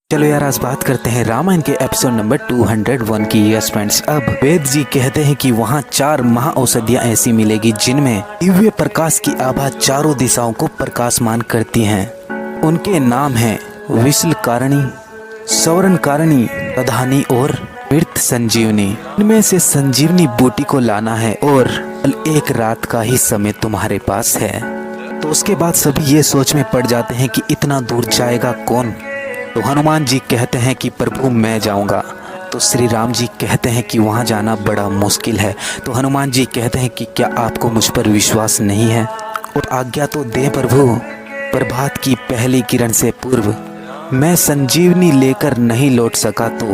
चलो यार, आज बात करते हैं रामायण के एपिसोड नंबर 201 की। यस फ्रेंड्स, अब वेद जी कहते हैं कि वहाँ 4 महाऔषधियाँ ऐसी मिलेगी जिनमें दिव्य प्रकाश की आभा चारों दिशाओं को प्रकाशमान करती हैं। उनके नाम हैं विशलकारणी, सौरणकारणी, प्रधानी और मृत संजीवनी। इनमें से संजीवनी बूटी को लाना है और एक रात का ही समय तुम्हारे पास है। तो उसके बाद सभी ये सोच में पड़ जाते हैं कि इतना दूर जाएगा कौन। तो हनुमान जी कहते हैं कि प्रभु मैं जाऊंगा। तो श्री राम जी कहते हैं कि वहां जाना बड़ा मुश्किल है। तो हनुमान जी कहते हैं कि क्या आपको मुझ पर विश्वास नहीं है, और आज्ञा तो दे प्रभु। प्रभात की पहली किरण से पूर्व मैं संजीवनी लेकर नहीं लौट सका तो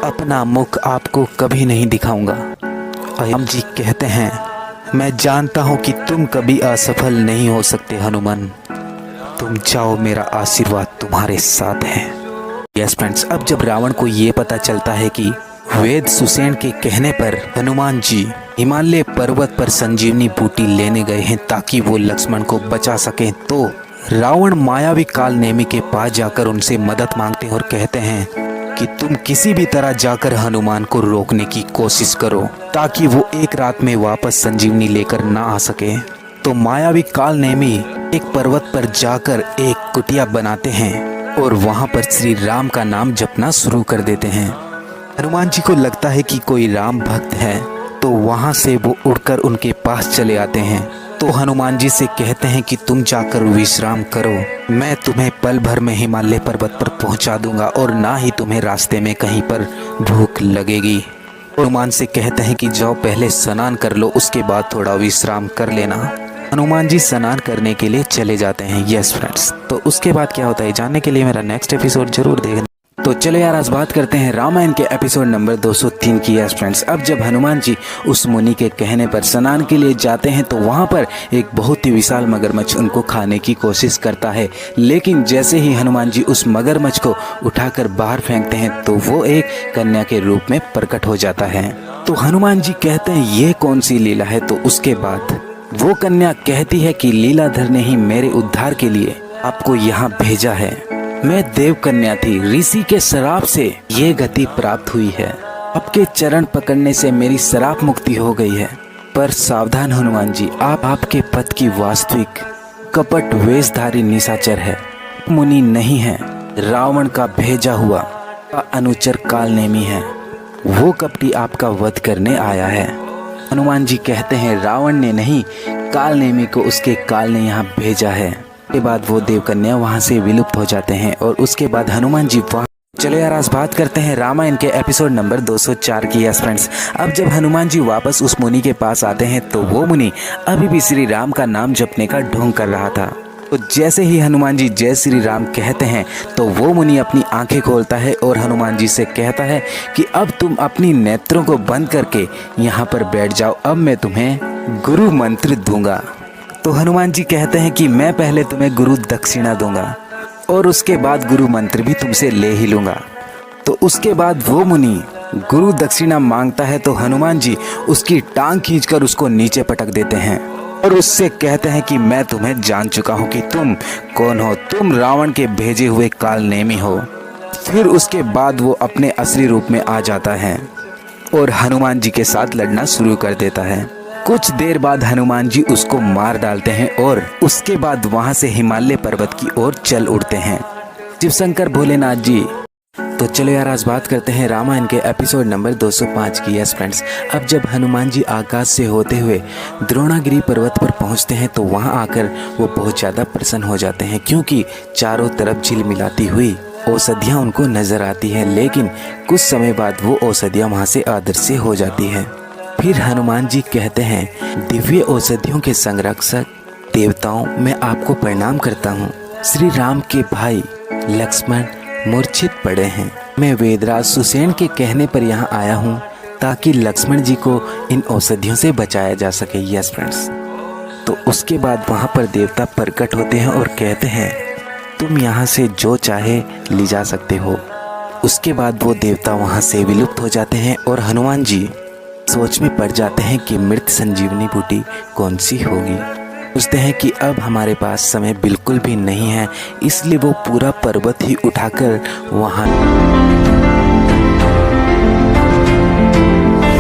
अपना मुख आपको कभी नहीं दिखाऊंगा। राम जी कहते हैं मैं जानता हूं कि तुम कभी असफल नहीं हो सकते हनुमान, तुम जाओ, मेरा आशीर्वाद तुम्हारे साथ है। यस फ्रेंड्स, अब जब रावण को ये पता चलता है कि वेद सुसेन के कहने पर हनुमान जी हिमालय पर्वत पर संजीवनी बूटी लेने गए हैं ताकि वो लक्ष्मण को बचा सकें, तो रावण मायावी काल नेमी के पास जाकर उनसे मदद मांगते हैं और कहते हैं कि तुम किसी भी तरह जाकर हनुमान को रोकने की कोशिश करो ताकि वो एक रात में वापस संजीवनी लेकर ना आ सके। तो मायावी काल नेमी एक पर्वत पर जाकर एक कुटिया बनाते हैं और वहां पर श्री राम का नाम जपना शुरू कर देते हैं। हनुमान जी को लगता है कि कोई राम भक्त है, तो वहां से वो उड़कर उनके पास चले आते हैं। तो हनुमान जी से कहते हैं कि तुम जाकर विश्राम करो, मैं तुम्हें पल भर में हिमालय पर्वत पर पहुंचा दूंगा और ना ही तुम्हें रास्ते में कहीं पर भूख लगेगी। हनुमान से कहते हैं कि जाओ पहले स्नान कर लो, उसके बाद थोड़ा विश्राम कर लेना। हनुमान जी स्नान करने के लिए चले जाते हैं। यस फ्रेंड्स, तो उसके बाद क्या होता है जानने के लिए मेरा नेक्स्ट एपिसोड जरूर देखना। तो चलो यार, आज बात करते हैं रामायण के एपिसोड नंबर 203 की। यस फ्रेंड्स, अब जब हनुमान जी उस मुनि के कहने पर स्नान के लिए जाते हैं तो वहां पर एक बहुत ही विशाल मगरमच्छ उनको खाने की कोशिश करता है, लेकिन जैसे ही हनुमान जी उस मगरमच्छ को उठाकर बाहर फेंकते हैं तो वो एक कन्या के रूप में प्रकट हो जाता है। तो हनुमान जी कहते हैं ये कौन सी लीला है। तो उसके बाद वो कन्या कहती है कि लीलाधर ने ही मेरे उद्धार के लिए आपको यहाँ भेजा है। मैं देव कन्या थी, ऋषि के श्राप से ये गति प्राप्त हुई है। आपके चरण पकड़ने से मेरी श्राप मुक्ति हो गई है। पर सावधान हनुमान जी, आप आपके पद की वास्तविक कपट वेशधारी निशाचर है, मुनि नहीं है। रावण का भेजा हुआ अनुचर कालनेमी है, वो कपटी आपका वध करने आया है। हनुमान जी कहते हैं रावण ने नहीं, कालनेमी को उसके काल ने यहाँ भेजा है। के बाद वो देवकन्या वहाँ से विलुप्त हो जाते हैं और उसके बाद हनुमान जी वहाँ। चलो यार, आज बात करते हैं रामायण के एपिसोड नंबर 204 की। यस फ्रेंड्स, अब जब हनुमान जी वापस उस मुनि के पास आते हैं तो वो मुनि अभी भी श्री राम का नाम जपने का ढोंग कर रहा था। तो जैसे ही हनुमान जी जय श्री राम कहते हैं तो वो मुनि अपनी आंखें खोलता है और हनुमान जी से कहता है कि अब तुम अपनी नेत्रों को बंद करके यहाँ पर बैठ जाओ, अब मैं तुम्हें गुरु मंत्र दूंगा। तो हनुमान जी कहते हैं कि मैं पहले तुम्हें गुरु दक्षिणा दूंगा और उसके बाद गुरु मंत्र भी तुमसे ले ही लूंगा। तो उसके बाद वो मुनि गुरु दक्षिणा मांगता है तो हनुमान जी उसकी टांग खींचकर उसको नीचे पटक देते हैं और उससे कहते हैं कि मैं तुम्हें जान चुका हूँ कि तुम कौन हो, तुम रावण के भेजे हुए कालनेमी हो। फिर उसके बाद वो अपने असली रूप में आ जाता है और हनुमान जी के साथ लड़ना शुरू कर देता है। कुछ देर बाद हनुमान जी उसको मार डालते हैं और उसके बाद वहां से हिमालय पर्वत की ओर चल उड़ते हैं। शिव शंकर भोलेनाथ जी। तो चलो यार, आज बात करते हैं रामायण के एपिसोड नंबर 205 की। यस फ्रेंड्स, अब जब हनुमान जी आकाश से होते हुए द्रोणागिरी पर्वत पर पहुंचते हैं तो वहां आकर वो बहुत ज़्यादा प्रसन्न हो जाते हैं, क्योंकि चारों तरफ झिलमिलाती हुई औषधियाँ उनको नजर आती है। लेकिन कुछ समय बाद वो औषधियाँ वहाँ से अदृश्य हो जाती है। फिर हनुमान जी कहते हैं दिव्य औषधियों के संरक्षक देवताओं, मैं आपको प्रणाम करता हूँ। श्री राम के भाई लक्ष्मण मूर्छित पड़े हैं। मैं वेदराज सुसेन के कहने पर यहाँ आया हूँ ताकि लक्ष्मण जी को इन औषधियों से बचाया जा सके। यस फ्रेंड्स, तो उसके बाद वहाँ पर देवता प्रकट होते हैं और कहते हैं तुम यहाँ से जो चाहे ले जा सकते हो। उसके बाद वो देवता वहाँ से विलुप्त हो जाते हैं और हनुमान जी सोच में पड़ जाते हैं कि मृत संजीवनी बूटी कौन सी होगी। सोचते हैं कि अब हमारे पास समय बिल्कुल भी नहीं है, इसलिए वो पूरा पर्वत ही उठाकर वहाँ